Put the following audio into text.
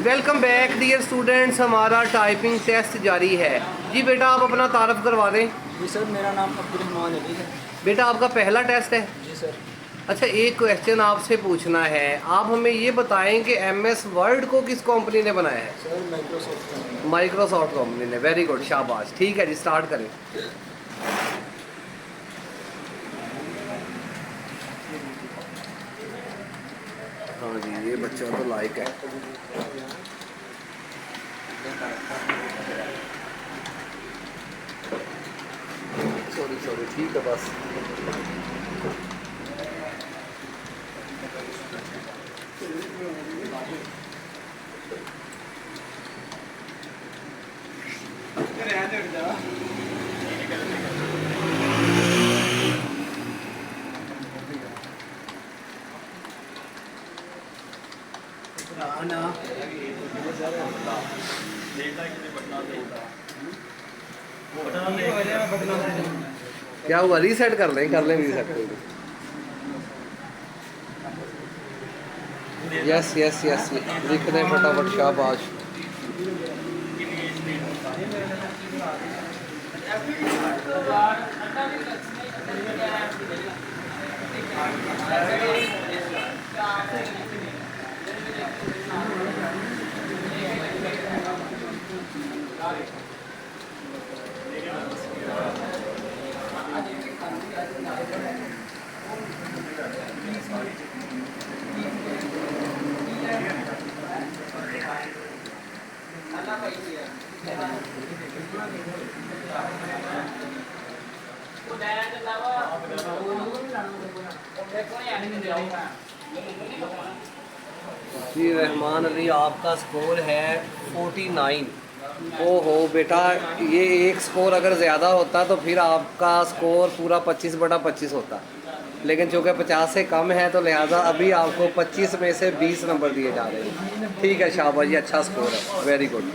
Welcome back dear students, हमारा typing test जारी है। जी बेटा, आप अपना तारफ़ करवा दें। जी सर, मेरा नाम अब्दुल अली है। बेटा, आपका पहला टेस्ट है। जी सर। अच्छा, एक क्वेश्चन आपसे पूछना है। आप हमें ये बताएं कि MS वर्ड को किस कंपनी ने बनाया है? Sir Microsoft. माइक्रोसॉफ्ट कंपनी ने। वेरी गुड, शाबाश। ठीक है जी, स्टार्ट करें। हाँ जी, ये बच्चा तो लायक है। सॉरी, ठीक है बस। क्या हुआ? रीसेट कर लें रीसेट। यस यस यस, लिख दें फटाफट, शाबाश। जी रहमान अली, आपका स्कोर है 49। ओहो बेटा, ये एक स्कोर अगर ज़्यादा होता तो फिर आपका स्कोर पूरा 25/25 होता, लेकिन चूँकि 50 से कम है तो लिहाजा अभी आपको 25 में से 20 नंबर दिए जा रहे हैं। ठीक है, शाबाश जी, अच्छा स्कोर है, वेरी गुड।